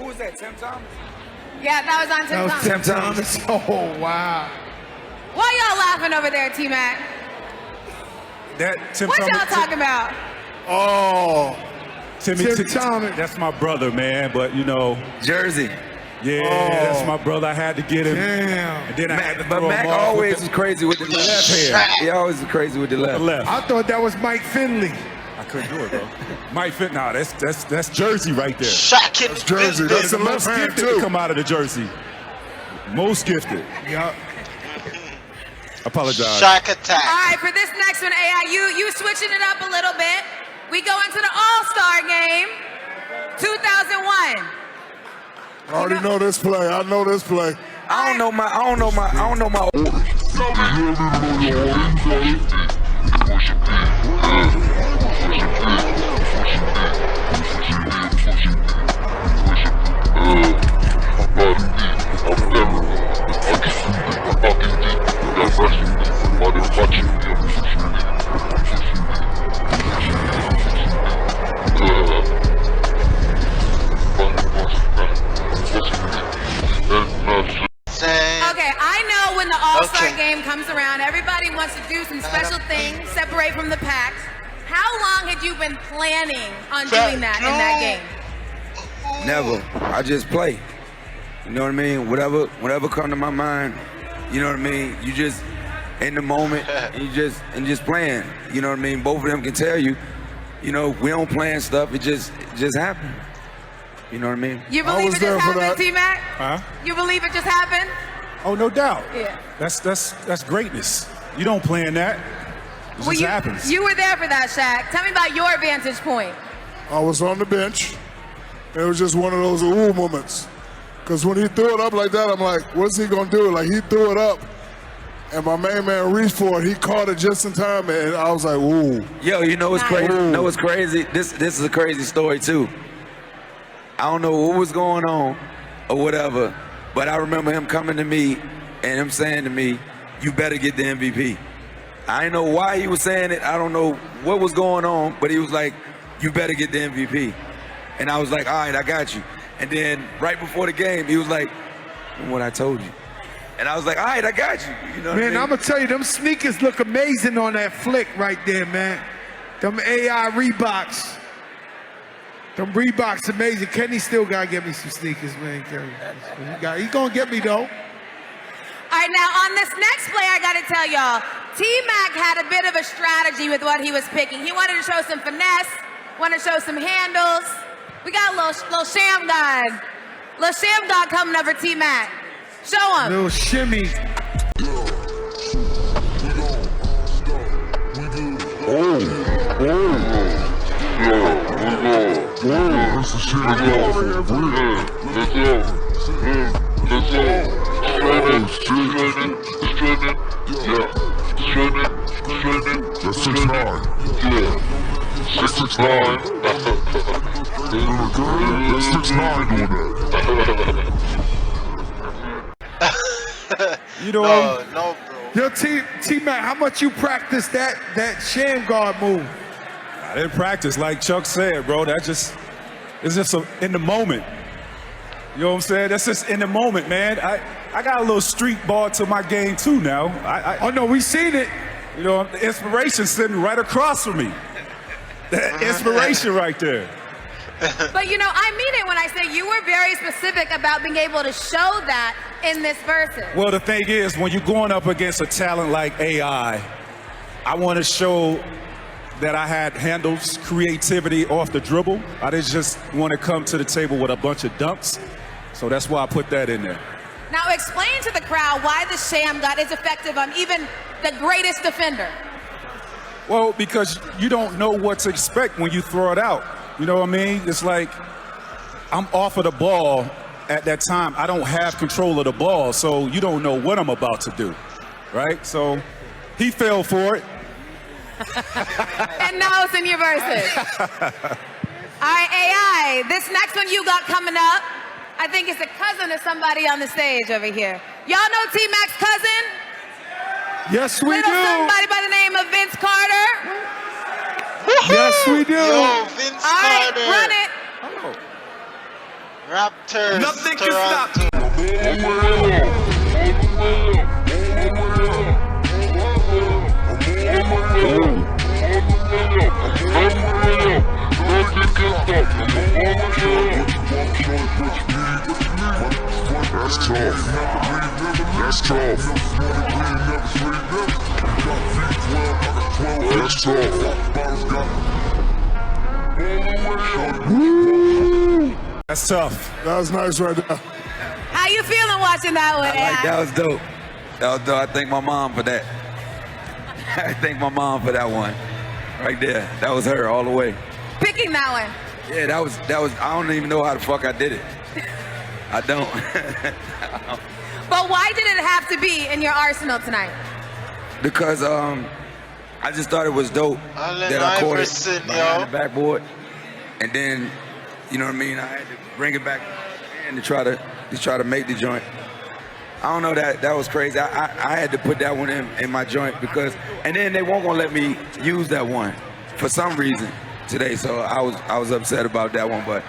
Who was that, Tim Thomas? Yeah, that was on Tim Thomas. Tim Thomas. Oh, wow. Why y'all laughing over there, T-Mac? Tim what Thomas, y'all talking about? Oh. Tim Thomas. That's my brother, man, but you know. Jersey. Yeah, that's my brother. I had to get him. Damn. And then I had to But throw Mac him off always with was crazy with the left hand. He always was crazy with the left. I thought that was Mike Finley. I couldn't do it, bro. Mike Fit, nah, that's Jersey right there. Shocking. That's Jersey. That's the left hand Gifted too. to come out of the Jersey. Most gifted. Yup. Apologize. Shock attack. All right, for this next one, AI, you switching it up a little bit. We go into the All-Star game, 2001. I already know this play. I know this play. I don't know my Okay, I know when the All-Star game comes around, everybody wants to do some special things, separate from the pack. How long had you been planning on doing that in that game? Never. I just play. You know what I mean? Whatever come to my mind, you know what I mean? You just in the moment and just playing. You know what I mean? Both of them can tell you, you know, we don't plan stuff, it just happened. You know what I mean? You believe it just happened, T-Mac? Huh? You believe it just happened? Oh, no doubt. Yeah. That's greatness. You don't plan that. It just happens. You were there for that, Shaq. Tell me about your vantage point. I was on the bench. It was just one of those ooh moments. Because when he threw it up like that, I'm like, what's he going to do? Like, he threw it up, and my main man reached for it. He caught it just in time, and I was like, ooh. Yo, you know what's crazy? You know what's crazy? This is a crazy story, too. I don't know what was going on or whatever, but I remember him coming to me and him saying to me, you better get the MVP. I didn't know why he was saying it. I don't know what was going on, but he was like, you better get the MVP. And I was like, all right, I got you. And then right before the game, he was like, what I told you. And I was like, all right, I got you. You know what I mean? I'm going to tell you, them sneakers look amazing on that flick right there, man. Them AI Reeboks. Them Reeboks amazing. Kenny still got to get me some sneakers, man. He going to get me, though. All right, now on this next play, I got to tell y'all, T-Mac had a bit of a strategy with what he was picking. He wanted to show some finesse, wanted to show some handles. We got a little sham god. Little sham god coming up for T-Mac. Show him. Little shimmy. That's the shit I got for let's go. That's 6'9". Yeah. 6'9". That's 6'9" doing that. You know, no, bro. Yo, T-Mac, how much you practice that sham guard move? I didn't practice, like Chuck said, bro. It's just in the moment. You know what I'm saying? That's just in the moment, man. I got a little street ball to my game too now. Oh no, we seen it. You know, the inspiration sitting right across from me. That inspiration right there. But you know, I mean it when I say you were very specific about being able to show that in this Verzuz. Well, the thing is, when you're going up against a talent like AI, I want to show that I had handles, creativity off the dribble. I didn't just want to come to the table with a bunch of dunks. So that's why I put that in there. Now explain to the crowd why the sham god is effective on even the greatest defender. Well, because you don't know what to expect when you throw it out. You know what I mean? It's like I'm off of the ball at that time. I don't have control of the ball, so you don't know what I'm about to do, right? So he fell for it. And now it's in your Verzuz. All right, AI, this next one you got coming up, I think it's a cousin of somebody on the stage over here. Y'all know T-Mac's cousin? Yes, we do. Somebody by the name of Vince Carter. Yes, we do. Yo, Vince All right, Carter. run it. Raptors. Nothing can Toronto. stop. That's tough. That's tough. That's tough. That's tough. That was nice right there. How you feeling watching that one, Like, that Al? was dope. That was dope. I thank my mom for that. I thank my mom for that one. Right there. That was her all the way. Picking that one. Yeah, that was, I don't even know how the fuck I did it. I don't. But why did it have to be in your arsenal tonight? Because I just thought it was dope Allen that I caught it Iverson, behind yo. the backboard. And then, you know what I mean, I had to bring it back and to try to make the joint. I don't know, that was crazy. I had to put that one in my joint because, and then they weren't gonna let me use that one for some reason today. So I was upset about that one, but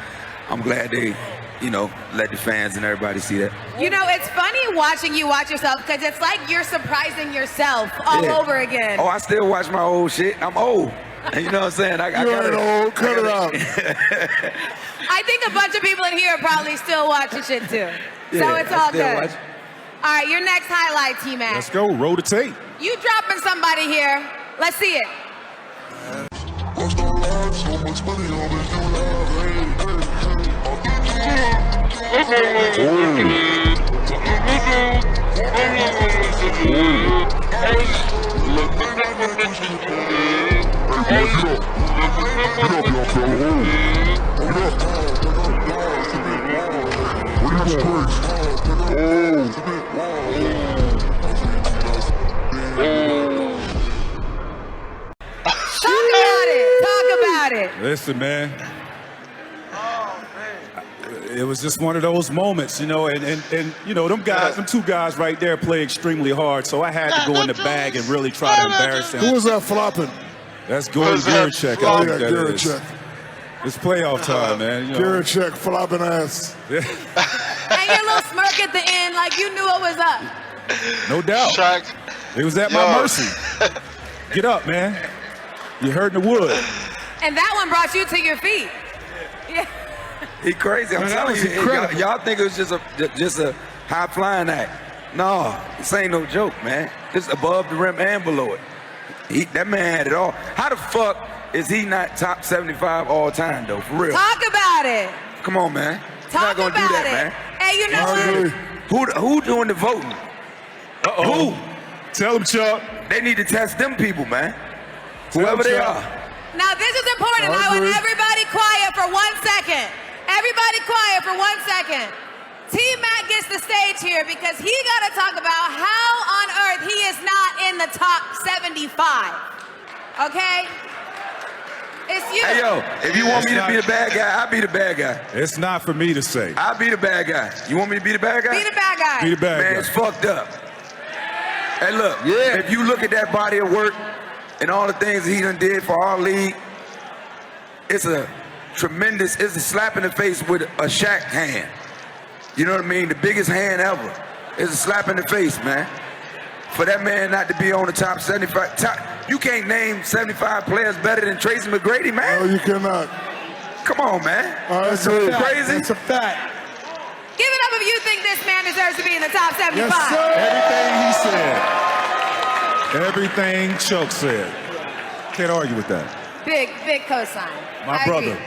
I'm glad they, you know, let the fans and everybody see that. You know, it's funny watching you watch yourself because it's like you're surprising yourself all Yeah. over again. Oh, I still watch my old shit. I'm old. And you know what I'm saying? I You ain't old. Cut it out. I think a bunch of people in here probably still watching shit too. So Yeah, it's I all still good. watch. All right, your next highlight, T-Mac. Let's go. Roll the tape. You dropping somebody here. Let's see it. Talk about it. Listen, man. It was just one of those moments, you know, and you know, them two guys right there play extremely hard, so I had to go in the bag and really try to embarrass them. Who was that flopping? That's Gordon Gurchek. Oh, I yeah, think that is. Gurchek. It's playoff time, man. You know. Gurchek flopping ass. And your little smirk at the end, like you knew it was up. No doubt. Shaq. It was at my mercy. Get up, man. You're hurting the wood. And that one brought you to your feet. Yeah. He crazy. I'm Man, that telling was you, incredible. y'all think it was just a high flying act. No, this ain't no joke, man. This above the rim and below it. That man had it all. How the fuck is he not top 75 all time though? For real. Talk about it. Come on, man. You're Talk not gonna about do that, it. man. Hey, you know what? Who doing the voting? Uh-oh. Who? Tell him, Chuck. They need to test them people, man. Whoever they are. Now this is important. I want everybody quiet for 1 second. Everybody quiet for 1 second. T-Mac gets the stage here because he got to talk about how on earth he is not in the top 75. Okay? It's you. Hey, yo, if you want me to be the bad guy, I'll be the bad guy. It's not for me to say. I'll be the bad guy. You want me to be the bad guy? Be the bad guy. Be the bad Man, guy. it's fucked up. Hey, look, if you look at that body of work and all the things he done did for our league, it's a slap in the face with a Shaq hand. You know what I mean? The biggest hand ever. It's a slap in the face, man. For that man not to be on the top 75. You can't name 75 players better than Tracy McGrady, man. No, you cannot. Come on, man. That's crazy. That's a fact. Give it up if you think this man deserves to be in the top 75. Yes, sir. Everything he said. Everything Chuck said. Can't argue with that. Big cosign. My I brother. agree.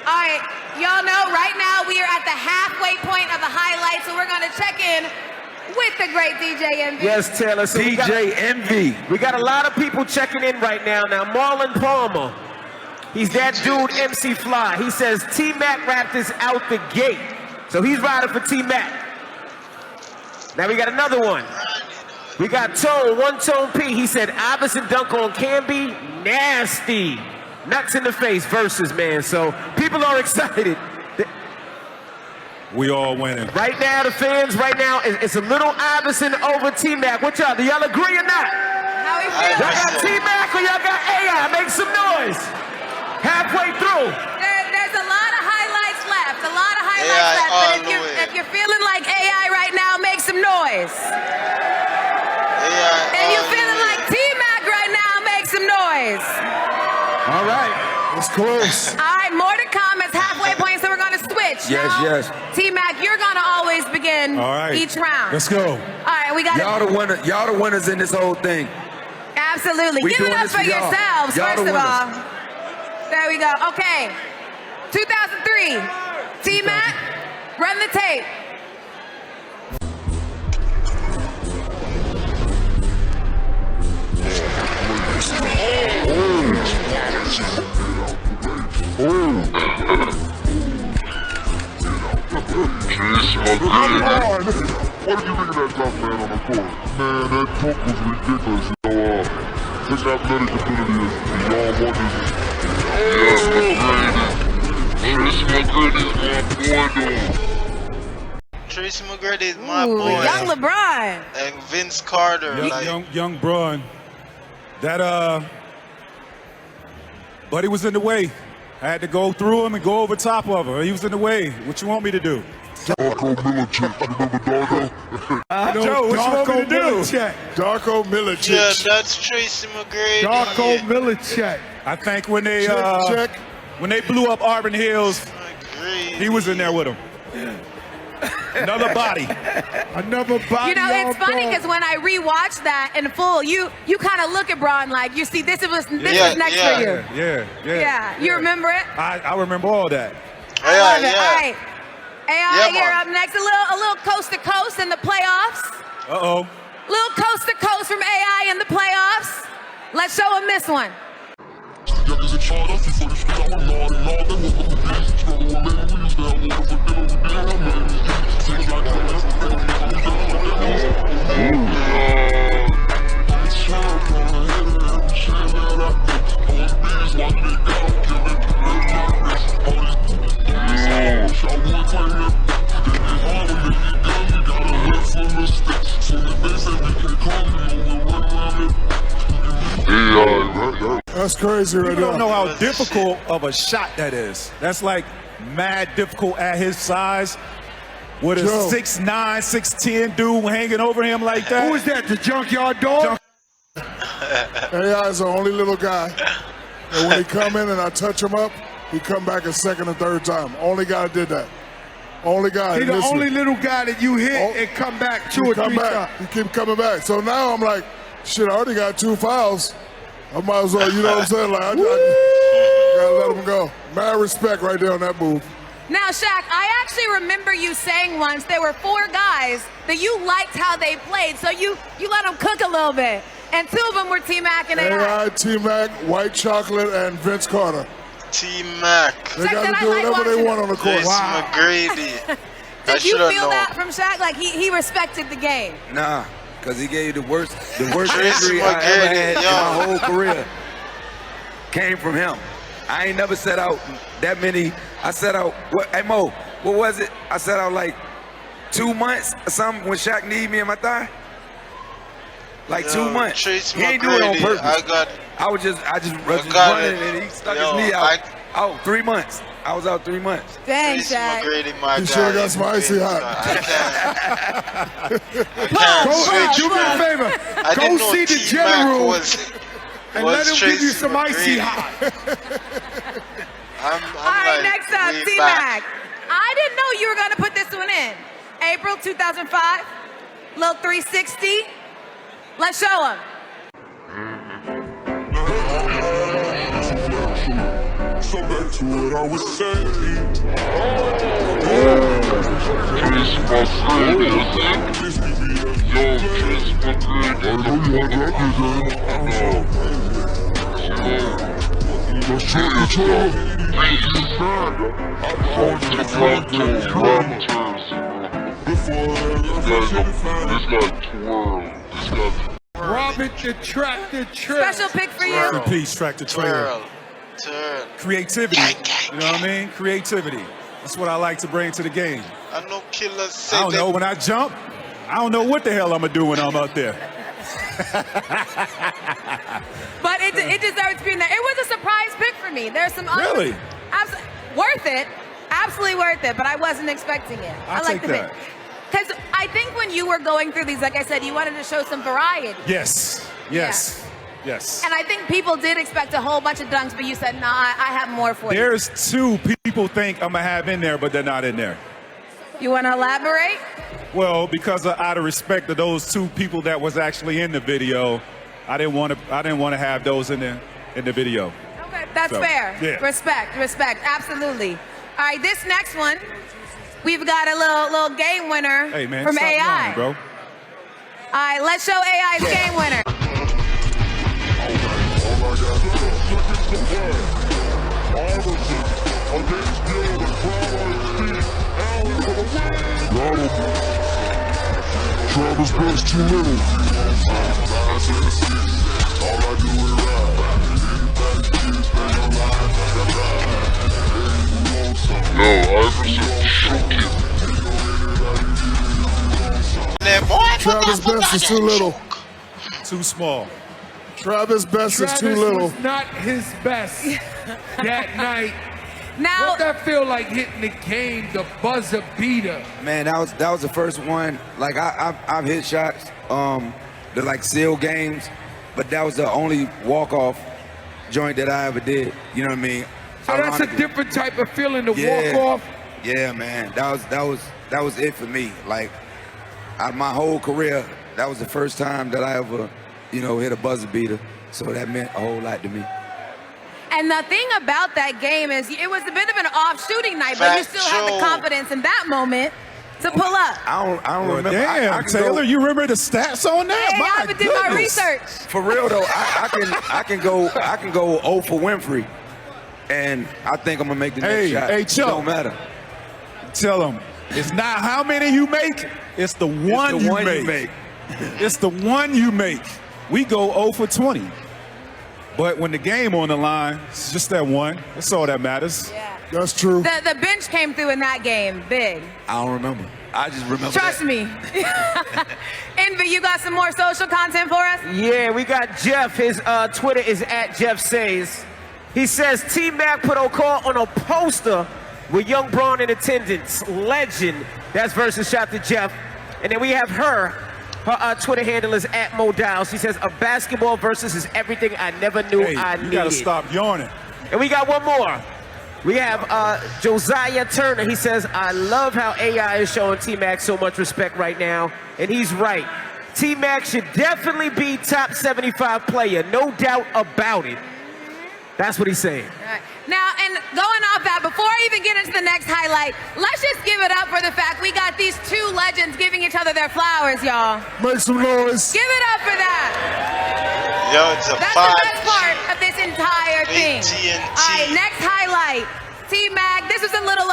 All right, y'all know right now we are at the halfway point of the highlights, so we're going to check in with the great DJ Envy. Yes, Taylor. So DJ Envy. we got a lot of people checking in right now. Now, Marlon Palmer, he's that dude, MC Fly. He says T-Mac Raptors out the gate. So he's riding for T-Mac. Now we got another one. We got Tone, One Tone P. He said Iverson dunk on Camby, nasty. Nuts in the face versus, man. So people are excited. We all winning. Right now, the fans, it's a little Iverson over T-Mac. What y'all, do y'all agree or not? How we feel? Y'all got T-Mac or y'all got AI? Make some noise. Halfway through. There's a lot of highlights left. A lot of highlights AI left. you're feeling like AI right now, make some noise. If you're feeling like T-Mac right now, make some noise. All right. It's close. All right, more to come. It's halfway point, so we're going to switch. Yes, now, yes. T-Mac, you're going to always begin All right. each round. Let's go. All right, we got Y'all the winner. Y'all the winners in this whole thing. Absolutely. We Give it doing up this for for y'all. yourselves, Y'all first the of all. winners. There we go. Okay. 2003. T-Mac, run the tape. What did you think of that tough man on the court? Man, that dunk was ridiculous. His athletic ability is beyond what is. Yes, McGrady. Tracy McGrady is my Ooh, boy. young LeBron. And Vince Carter. Young Brun. That but he was in the way. I had to go through him and go over top of him. He was in the way. What you want me to do? Darko Milicic, you remember Darko? Joe, what you want me to do? Darko Milicic. Yeah, that's Tracy McGrady. Darko Milicic. I think when they Check. when they blew up Auburn Hills, McGrady. he was in there with them. Another body. Another body. You know, it's on funny ball. because when I rewatched that in full, you kind of look at Braun like, you see, this is next for you. Yeah. You remember it? I remember all that. I love it. All right. AI Yeah, here man. up next. A little coast to coast in the playoffs. Uh-oh. Little coast to coast from AI in the playoffs. Let's show him this one. That's crazy right You don't know there. how difficult of a shot that is. That's like mad difficult at his size. With a Joe. 6'9", 6'10" dude hanging over him like that. Who is that? The junkyard dog? AI is the only little guy. And when he come in and I touch him up, he come back a second and third time. Only guy that did that. Only guy. He's the Listen, only little guy that you hit Oh. and come back two he or come three back. times. He keep coming back. So now I'm like, shit, I already got 2 fouls. I might as well, you know what I'm saying? Like, I gotta let him go. Mad respect right there on that move. Now, Shaq, I actually remember you saying once there were 4 guys that you liked how they played, so you let them cook a little bit. And 2 of them were T-Mac and AI. AI, T-Mac, White Chocolate, and Vince Carter. T-Mac. They Check got that, to I do like whatever they watching want on the court. Tracy McGrady. I Did you shoulda feel known. that from Shaq? Like he respected the game. Nah, because he gave you the worst Tracy injury I ever McGrady, had in yo. my whole career. Came from him. I ain't never set out that many. I set out, hey Mo, what was it? I set out like 2 months or something when Shaq needed me in my thigh. Like Yo, 2 months. Tracy He ain't do it on McGrady, purpose. I got just got running it. and he stuck Yo, his knee out. Out 3 months. I was out 3 months. Dang, Tracy Shaq. McGrady, my He guy. shoulda got some icy hot. I can't Go, switch. do me a favor. I Go didn't know see the T-Mac general was and let him give you Tracy some icy McGrady. hot. I'm All right, like next up, way T-Mac. back. I didn't know you were going to put this one in. April 2005, little 360. Let's show him. So back to what I was saying. Robert the Tractor Trip. Special pick for you. Peace, tractor trailer. Turn. Creativity. You know what I mean? Creativity. That's what I like to bring to the game. I know killers say I don't that- know, when I jump, I don't know what the hell I'm going to do when I'm out there. But it deserves to be in there. It was a surprise pick for me. There's some other. Really? Worth it. absolutely worth it, but I wasn't expecting it. I'll like take the that. Because I think when you were going through these, like I said, you wanted to show some variety. Yes. Yes. And I think people did expect a whole bunch of dunks, but you said, nah, I have more for you. There's two people think I'm gonna have in there, but they're not in there. You want to elaborate? Well, because out of respect to those two people that was actually in the video, I didn't want to have those in the video. Okay, that's fair. Yeah. Respect, absolutely. All right, this next one, we've got a little game winner from stop AI. yawning, bro. All right, let's show AI's game winner. Travis best too little. No, Iverson shook it. Travis Best is too little. Too small. Travis Best is too Travis little. was not his best that night. Now, What that feel like hitting the game, the buzzer beater? Man, that was the first one. Like I've hit shots, the like seal games, but that was the only walk-off joint that I ever did. You know what I mean? So that's a Ironically. different type of feeling to Yeah. walk off. Yeah, man, that was it for me. Like out of my whole career, that was the first time that I ever, hit a buzzer beater. So that meant a whole lot to me. and the thing about that game is it was a bit of an off shooting night, but you still had the Factual. confidence in that moment to pull up. I don't Well, remember. damn, I can Taylor, go, you remember the stats on that? Hey, I My did my goodness. research. for real though. I can go 0 for Winfrey, and I think I'm gonna make the next shot. Hey, It Chuck. don't matter. Tell them it's not how many you make, it's the one, It's the one you you make. It's the one you make. We go 0 for 20. But when the game on the line, it's just that one. That's all that matters. Yeah. That's true. The bench came through in that game big. I don't remember. I just remember. Trust that. me. Envy, you got some more social content for us? Yeah, we got Jeff. His Twitter is @JeffSays. He says T-Mac put Okar on a poster with Young Braun in attendance. Legend. That's Verzuz. Shout to Jeff. And then we have her. Her Twitter handle is @Modal. She says a basketball versus is everything I never knew I you needed. gotta stop yawning. And we got one more. We have Josiah Turner. He says, I love how AI is showing T-Mac so much respect right now. And he's right. T-Mac should definitely be top 75 player. No doubt about it. That's what he's saying. All right. Now, and going off that, before I even get into the next highlight, let's just give it up for the fact we got these two legends giving each other their flowers, y'all. Make some noise. Give it up for that. Yo, it's a That's 5G. the best part of this entire thing. AT&T. All right, next highlight. T-Mac, this was a little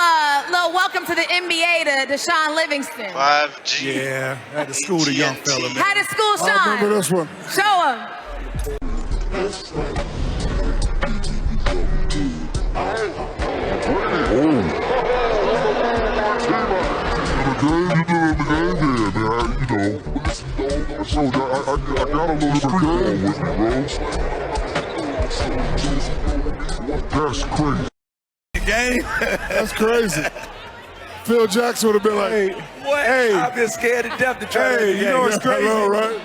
welcome to the NBA to Deshaun Livingston. 5G. Yeah, I had to school the young AT&T. fella, man. How to school I remember Sean. this one. Show him. That's crazy. Game. That's crazy. Phil Jackson would have been like, What? Hey. I've been scared to death to try Hey, that. you know what's I know, crazy?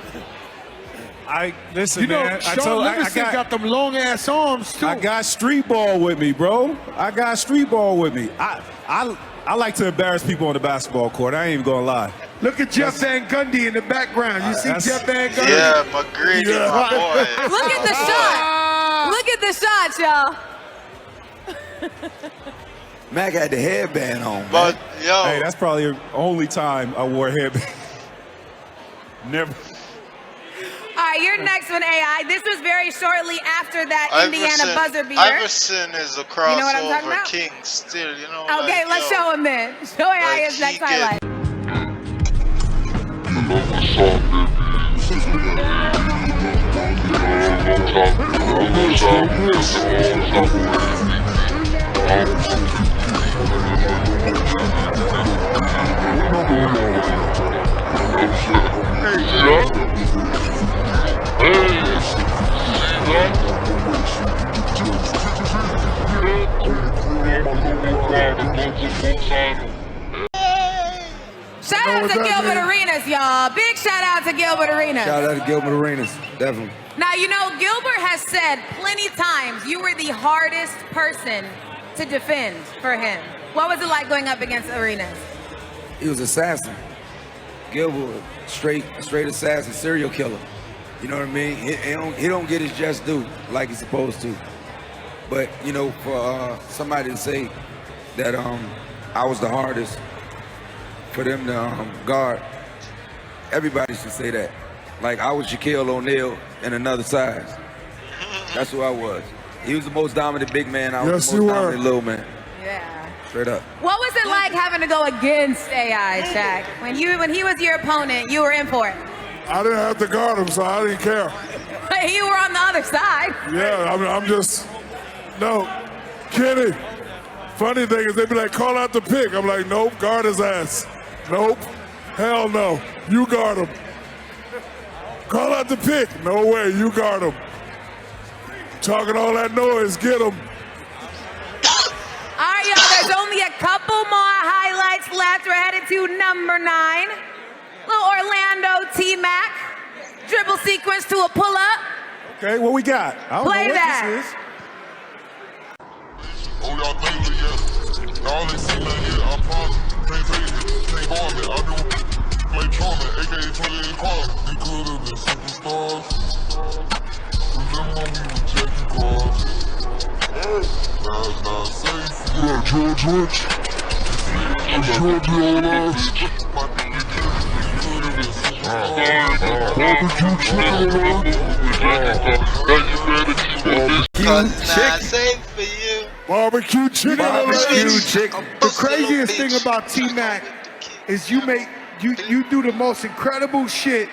right? Listen, You know, man. Sean Livingston got them long ass arms too. I got street ball with me, bro. I got street ball with me. I like to embarrass people on the basketball court. I ain't even gonna lie. Look at Jeff Van Gundy in the background. You see that's- Jeff Van Gundy? Yeah, McGrady, my boy. Look at the shot. Look at the shot, y'all. Mac had the headband on. But, man. yo, Hey, that's probably the only time I wore a headband. Never. All right, your next one, AI. This was very shortly after that Indiana buzzer beater. Iverson is a crossover know what I'm talking about? king still, you know. Okay, like, let's yo, show him then. Show AI like, his next he get- highlight. Shout out to Gilbert Arenas, y'all. Big shout out to Gilbert Arenas. Shout out to Gilbert Arenas, definitely. Now, you know, Gilbert has said plenty times you were the hardest person to defend for him. What was it like going up against Arenas? He was an assassin. Gilbert, straight assassin, serial killer. You know what I mean? He don't get his just due like he's supposed to. But, you know, for somebody to say that I was the hardest for them to guard, everybody should say that. Like, I was Shaquille O'Neal in another size. That's who I was. He was the most dominant big man. I was the most dominant little man. Yeah. Straight up. What was it like having to go against AI, Shaq? When he was your opponent, you were in for it. I didn't have to guard him, so I didn't care. You were on the other side. Yeah, I'm just, no. Kenny, funny thing is they be like, call out the pick. I'm like, nope, guard his ass. Nope, hell no, you guard him. Call out the pick. No way, you guard him. Talking all that noise, get him. All right, y'all, there's only a couple more highlights left. We're headed to number 9. Little Orlando T-Mac. Dribble sequence to a pull-up. Okay, what we got? I don't Play know what that. this is. Oh, y'all think it, yeah. Y'all ain't seen nothing yet, I promise. Can't take it, can't go on it. I do play Truman, aka 28 Carter. We could have been superstars. Remember we were checking cars. That's not safe. What up, George Lynch? I'm George your ass. My nigga, we could have been superstars. Barbecue chicken. Not safe for you. Barbecue chicken. Barbecue chicken. The craziest thing about T-Mac is you do the most incredible shit,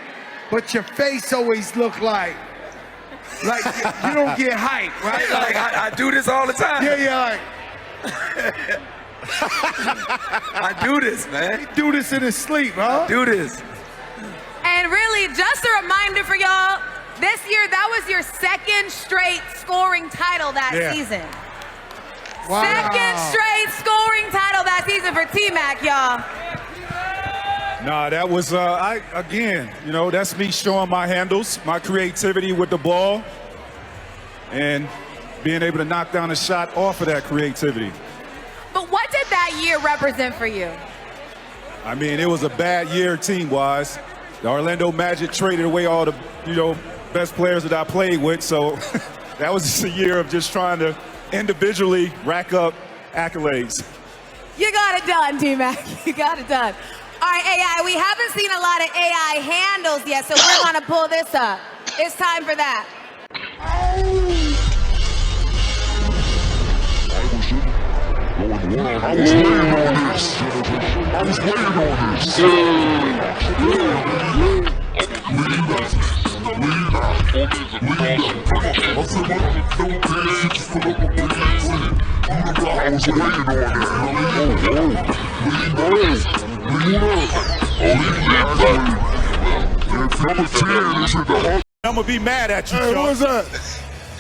but your face always look like you don't get hype, right? Like, I do this all the time. Yeah, I do this, man. he do this in his sleep, huh? Do this. And really, just a reminder for y'all, this year, that was your second straight scoring title that season. Wow. Second straight scoring title that season for T-Mac, y'all. Nah, that was, again, you know, that's me showing my handles, my creativity with the ball, and being able to knock down a shot off of that creativity. But what did that year represent for you? I mean, it was a bad year team-wise. The Orlando Magic traded away all the, you know, best players that I played with, so that was just a year of just trying to individually rack up accolades. You got it done, T-Mac. You got it done. All right, AI, we haven't seen a lot of AI handles yet, so we're going to pull this up. It's time for that. I was waiting on this. I was waiting on this. I'm gonna be mad at you, Hey, who was that?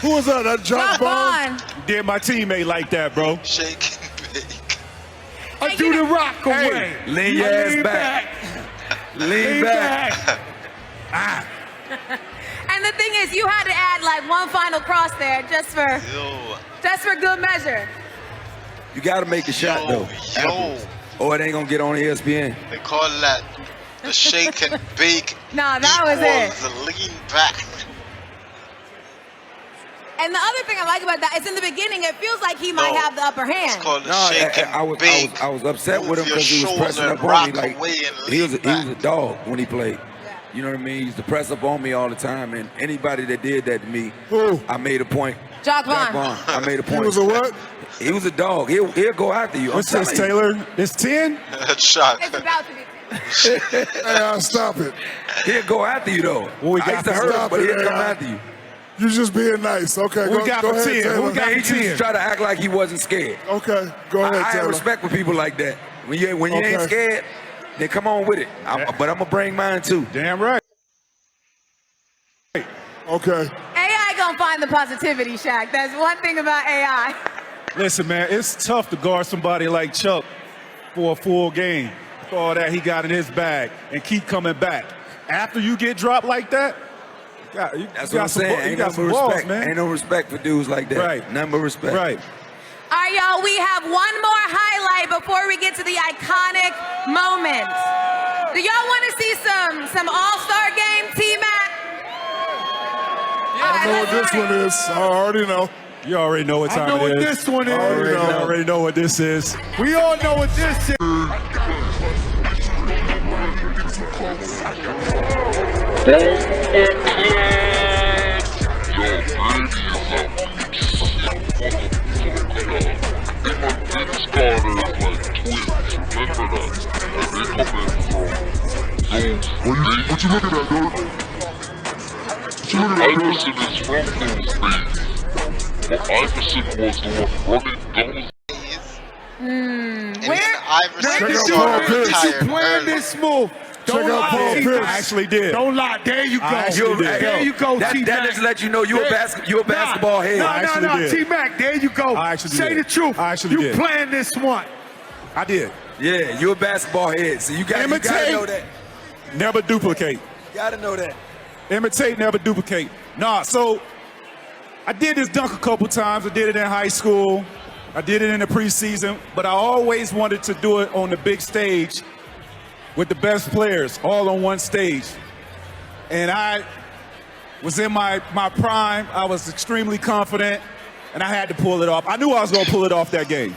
Who was that? That Jock Bond? Did my teammate like that, bro? Shake and bake. I do the rock away. Lean your ass back. Lean back. And the thing is, you had to add like one final cross there just for good measure. You got to make the shot, though. Or it ain't going to get on ESPN. They call that the shake and bake. Nah, that was it. The lean back. And the other thing I like about that is in the beginning, it feels like he might have the upper hand. It's called the No, shake and bake. I was upset with him Move because he was your pressing shoulder up and on me. rock Like, away and he was lean a dog when he played. You know what I mean? He used to press up on me all the time, and anybody that did that to me, I made a point. Jock Vaughn. I made a point. He was a what? He was a dog. He'll go after you. What's this, Taylor? It's 10? Shot. It's about to be. Hey, stop it. He'll go after you, though. What we I got used to for hurt him, stop but it, he'll come AI? after you. You just being nice. Okay, Who got go for ahead, 10? Taylor. Who got Man, he for used to 10? try to act like he wasn't scared. Okay, go ahead, I have Taylor. respect for people like that. When you ain't scared, then come on with it. But I'm gonna bring mine too. Damn right. Okay. AI gonna find the positivity, Shaq. That's one thing about AI. Listen, man, it's tough to guard somebody like Chuck for a full game. all that he got in his bag and keep coming back. After you get dropped like that, That's what I'm saying. Ain't no respect, man. Ain't no respect for dudes like that. Right. None but respect. Right. All right, y'all, we have one more highlight before we get to the iconic moment. Do y'all want to see some All-Star game, T-Mac? I know what this one is. I already know. You already know what time it is. I know what this one is. I already know what this is. We all know what this is. What you looking at, dude? What you looking at, Iverson is from those days. But Iverson was the one running those. Where? You planned this move. Don't lie, T-Mac. I actually did. Don't lie. There you go. There you go, That T-Mac. just let you know you a basketball head. No, T-Mac. There you go. I actually Say did. the truth. I actually You did. planned this one. I did. Yeah, you a basketball head. So you gotta know that. Never duplicate. You gotta know that. Imitate, never duplicate. Nah, so I did this dunk a couple times. I did it in high school. I did it in the preseason. But I always wanted to do it on the big stage with the best players, all on one stage. And I was in my prime. I was extremely confident, and I had to pull it off. I knew I was going to pull it off that game.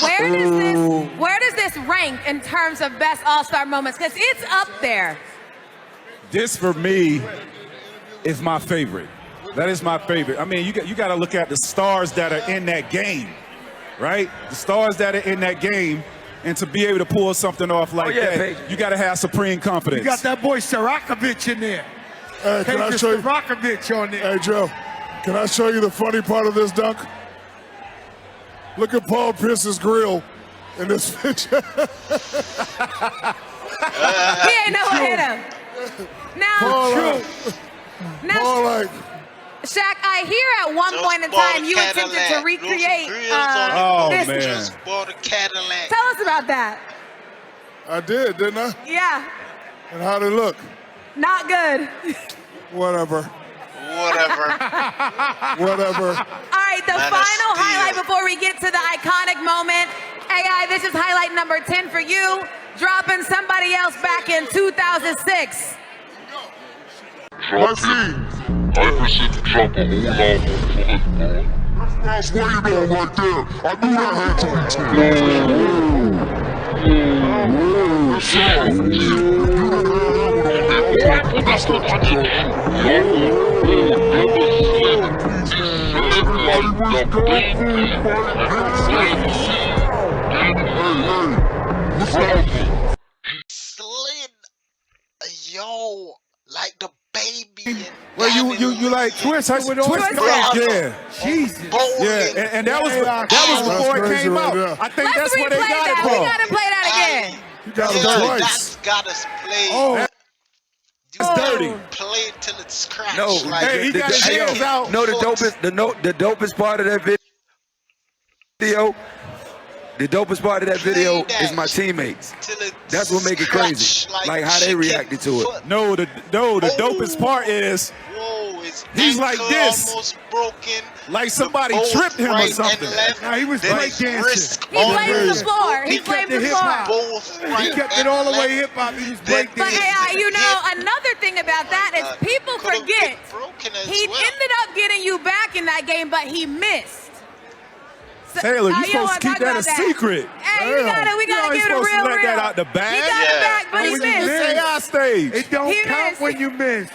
Where does this rank in terms of best All-Star moments? Because it's up there. This, for me, is my favorite. That is my favorite. I mean, you got to look at the stars that are in that game, right? The stars that are in that game, and to be able to pull something off like that, you got to have supreme confidence. You got that boy Sarakovic in there. Hey, can I show you? Sarakovic on there. Hey, Joe, can I show you the funny part of this dunk? Look at Paul Pierce's grill in this picture. He ain't know what hit him. Now, Shaq, I hear at one point in time you attempted to recreate this. Just bought a Cadillac. Tell us about that. I did, didn't I? Yeah. And how'd it look? Not good. Whatever. All right, the final highlight before we get to the iconic moment. AI, this is highlight number 10 for you, dropping somebody else back in 2006. Let's see. Iverson dropped a whole album for his ball. That's waiting on right there. I knew that had to be That's what I did. Slid, yo, like the baby. Well, you like Twist with all yeah. Jesus. Yeah, and that was before it came out. I think that's where they got it from. We gotta play that again. You got it twice. That's got us played. Oh, it's dirty. Play it till it's scratched. No, like, Hey, he got his hands out. No, the dopest part of that video. The dopest part of that video is my teammates. That's what make it crazy. Like how they reacted to it. No, the dopest part is he's like this. Almost broken. Like somebody tripped him or something. Nah, he was breakdancing. He blamed the floor. He blamed the floor. He kept it all the way hip hop. He was breakdancing. But AI, you know, another thing about that is people forget he ended up getting you back in that game, but he missed. Taylor, you're supposed to keep that a secret. Hey, we gotta give it a real. You supposed to let that out the bag. He got it back, but he missed. AI stage. It don't count when you miss.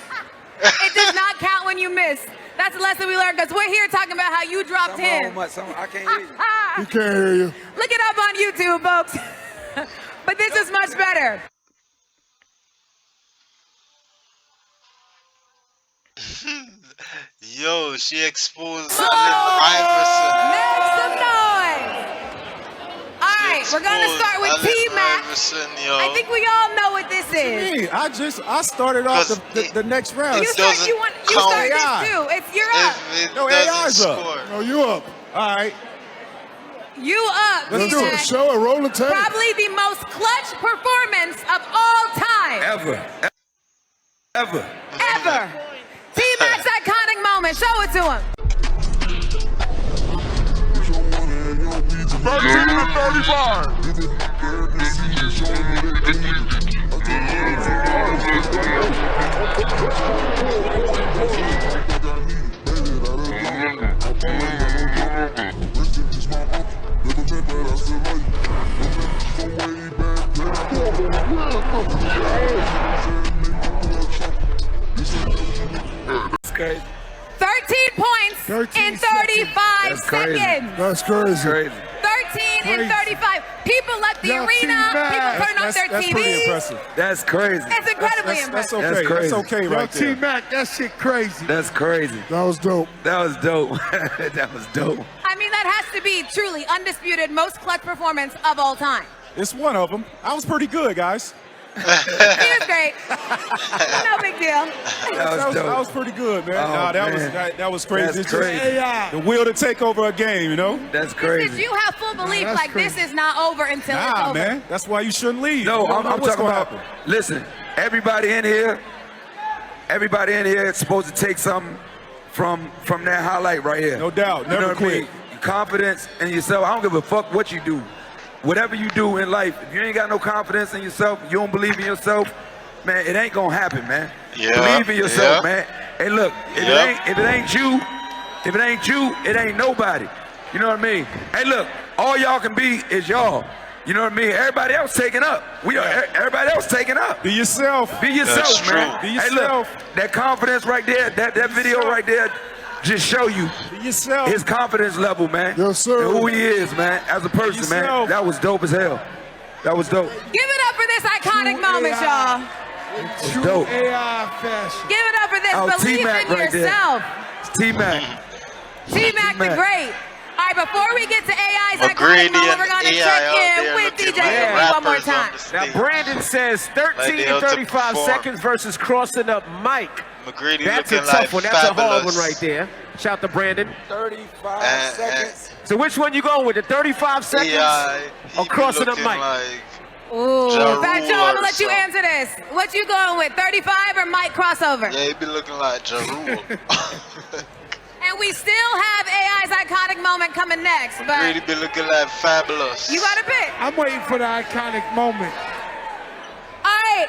It does not count when you miss. That's a lesson we learned because we're here talking about how you dropped him. I can't hear you. He can't hear you. Look it up on YouTube, folks. But this is much better. Yo, she exposed Iverson. Make some noise. All right, we're gonna start with T-Mac. I think we all know what this is. I started off the next round. You start this too. You're up. No, AI's up. No, you up. All right. You up, Let's do it. T-Mac. Show it. Roll the tape. Probably the most clutch performance of all time. Ever. T-Mac's iconic moment. Show it to him. 13 points in 35 seconds. That's crazy. 13 in 35. People left the arena. People turned off their That's TVs. pretty impressive. That's crazy. It's incredibly That's impressive. okay. That's crazy. That's okay right there. T-Mac, that shit crazy. That's crazy. That was dope. That was dope. That was dope. I mean, that has to be truly undisputed most clutch performance of all time. It's one of them. I was pretty good, guys. He was great. No big deal. That was pretty good, man. Oh, Nah, man. that was crazy. That's It's just crazy. the will to take over a game, you know? That's Did crazy. you have full belief that's like crazy. this is not over until it's Nah, over? man. That's why you shouldn't leave. No, You don't I'm know what's talking gonna about. happen. Listen, everybody in here is supposed to take something from that highlight right here. No doubt. You know Never what I mean? quit. Your confidence in yourself. I don't give a fuck what you do. Whatever you do in life, if you ain't got no confidence in yourself, you don't believe in yourself, man, it ain't gonna happen, man. Yeah, Believe in yourself, yeah. man. Hey, look, if it ain't you, it ain't nobody. You know what I mean? Hey, look, all y'all can be is y'all. You know what I mean? Everybody else taking up. Everybody else taking up. Be yourself. Be yourself, That's man. true. Be Hey, look, yourself. that confidence right there, that video right there, just show you Be yourself. his confidence level, man. Yes, sir. And who he is, man, as a person, man. yourself. That was dope as hell. That was dope. Give it up for this iconic moment, y'all. True dope. AI fashion. Give it up for this. Oh, Believe T-Mac in right there. yourself. T-Mac. T-Mac the T-Mac. Great. All right, before we get to AI's McGrady iconic moment, and we're going to AI check out in there with looking DJ like Envy one more rappers on time. the Now, stage. Brandon says 13 Like they and ought to 35 perform. seconds versus crossing up Mike. McGrady That's a looking tough like one. That's a hard fabulous. one right there. Shout to Brandon. 35 And So which one you going with? The 35 seconds AI, he or be crossing up looking Mike? like Ooh, Ja Fat Joe, Rule I'm going to or let you something. answer this. What you going with, 35 or Mike crossover? Yeah, he be looking like Ja Rule. And we still have AI's iconic moment coming next, but McGrady be looking like fabulous. you got to pick. I'm waiting for the iconic moment. All right.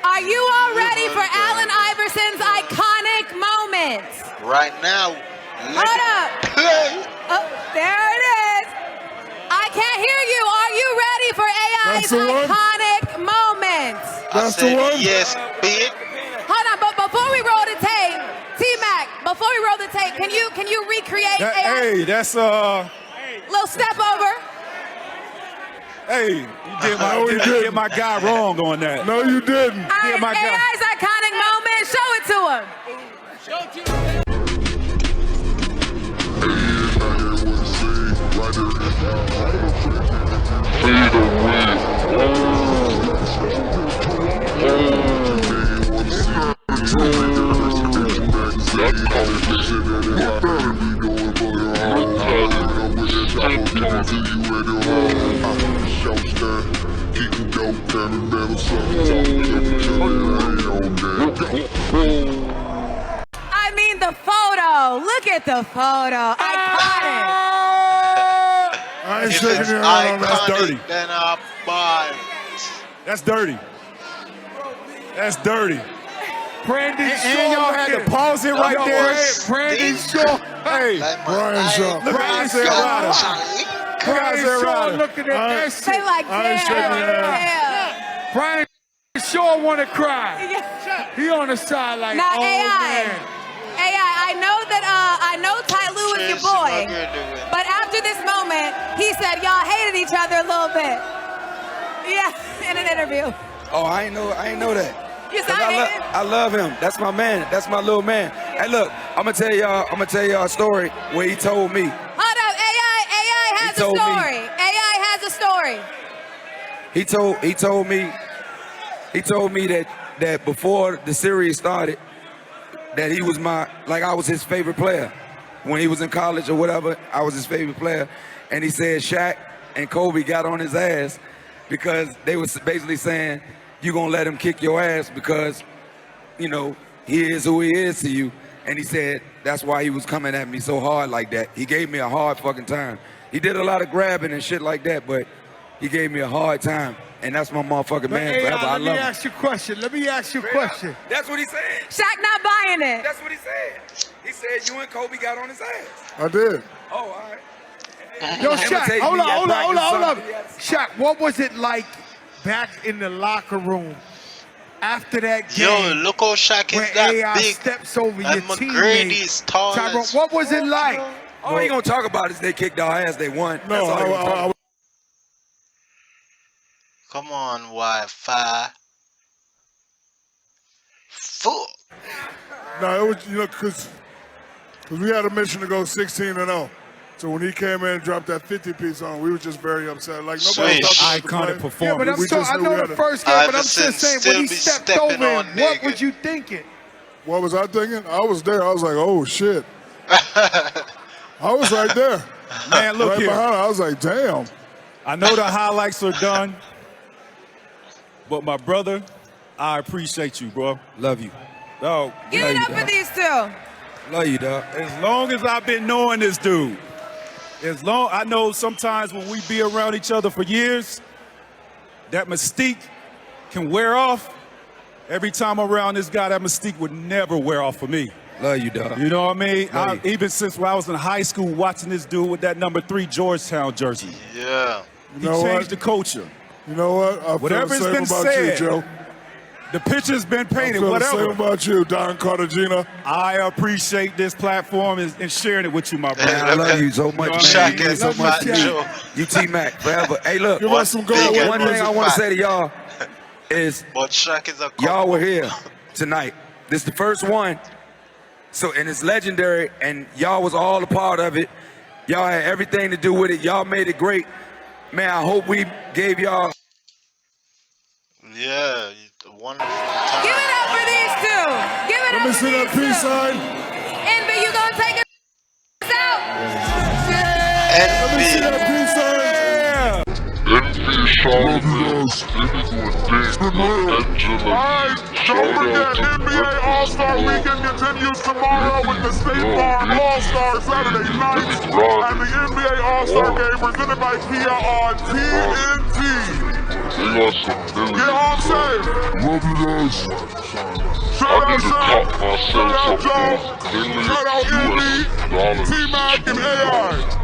Are you all ready for Allen Iverson's iconic moment? Right now, let Hold it up. play. Oh, there it is. I can't hear you. Are you ready for AI's That's the one. iconic moment? I That's the said, one. yes, bitch. Hold on, but before we roll the tape, T-Mac, before we roll the tape, can you recreate AI? Hey, that's Little step over. hey, you did my guy wrong on that. No, you didn't. All right, my guy. AI's iconic moment. Show it to him. I mean the photo. Look at the photo. Iconic. I ain't If shaking it's your hand on that. iconic, dirty. then I buy it. That's dirty. That's dirty. Brandon Shaw. And y'all had to looking- pause it right Yo, there. Brandon Stink. Shaw. Hey, Like my Brian eye Shaw. look at got Isaiah Ryder. Charlie. Brian Isaiah Shaw Ryder. looking at that They shit. like, I ain't shaking your hand. damn. Brian Shaw want to cry. Yeah. He on the side like, Now, oh AI. man. I know that I know Ty Lue is your Tracy, boy, McGrady. but after this moment, he said y'all hated each other a little bit. Yeah, in an interview. Oh, I ain't know that. You said 'Cause I hated? I love him. That's my man. That's my little man. Hey, look, I'm gonna tell y'all a story where he told me. Hold up, AI has a told me. story. AI has a story. He told me that before the series started, that he was I was his favorite player. when he was in college or whatever, I was his favorite player. And he said Shaq and Kobe got on his ass because they was basically saying, you gonna let him kick your ass because, you know, he is who he is to you. And he said that's why he was coming at me so hard like that. He gave me a hard fucking time. He did a lot of grabbing and shit like that, but he gave me a hard time. And that's my motherfucking man forever. I love him. Let me ask you a question. Let me ask you a question. That's what he said. Shaq not buying it. That's what he said. He said you and Kobe got on his ass. I did. Oh, all right. Yo, Shaq, hold up. Yes. Shaq, what was it like back in the locker room after that game? Yo, look how Shaq when is that AI big. steps over And your McGrady teammate. is tall Tyrone, as what was it like? All he gonna talk about is they kicked our ass, they won. No, That's all he gonna talk about. Come on, Wi-Fi. Fuck. No, it was, you know, because we had a mission to go 16-0. So when he came in and dropped that 50-piece on, we were just very upset. Like, nobody Swish. talked about the Iconic play. Yeah, performance. but I'm We so, just I knew know we the had first game, but I'm Iverson just saying, still when he be stepped stepping over, on what niggas. was you thinking? What was I thinking? I was there. I was like, oh, shit. I was right there. Man, look right here. behind her. I was like, damn. I know the highlights are done, but my brother, I appreciate you, bro. Love you. Dog, Give it up for these two. Love you, dog. as long as I've been knowing this dude, I know sometimes when we be around each other for years, that mystique can wear off. Every time I'm around this guy, that mystique would never wear off for me. Love you, dog. You know what I mean? Love you. Even since when I was in high school watching this dude with that number 3 Georgetown jersey. Yeah. He know changed what? the culture. You know what? I feel Whatever's the same been about said, you, Joe. The picture's been I painted, feel the same whatever. about you, Don Cartagena. I appreciate this platform and sharing it with you, my brother. Man, I love you so much, man. Shaq You mean is so so much to me. Joe. You T-Mac forever. Hey, look. Give us some gold. big One thing I want to say to y'all is But Shaq is a y'all were here tonight. This is the first one. So, and it's legendary, and y'all was all a part of it. Y'all had everything to do with it. Y'all made it great. Man, I hope we gave y'all. Yeah, wonderful Give it time. up for these two. Give it Let up me for see that these peace two. sign. Envy, you gonna take us out? Let me see that peace sign. Envy, Charlotte, Alright, don't forget, NBA All-Star Weekend continues tomorrow with the State Farm All-Star Saturday night and the NBA All-Star Game presented by Kia on TNT. Get home safe. Love you guys. Shout out Shaq. Shout out Joe. Shout out Envy, T-Mac, and AI.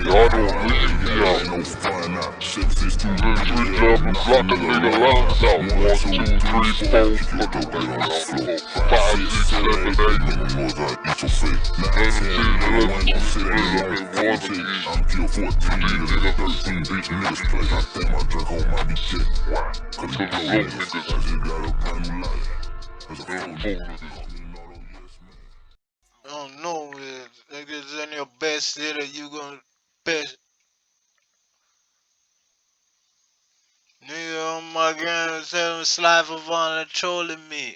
Y'all don't leave me out. No fun out. 6 is 2 3 job and block a nigga lights out. 1 2 3 4 put the weight on the floor. 5 6 7 8 eat your face. 9 10 11 I'm kill 14 nigga 13 bitch niggas play. I think my drink on my be shit. Why? Cause the broke niggas I just got a brand new life. Cause the broke niggas I don't know, niggas in your best hitter, you gonna best. Nigga on my grand, 7 slide for trolling me.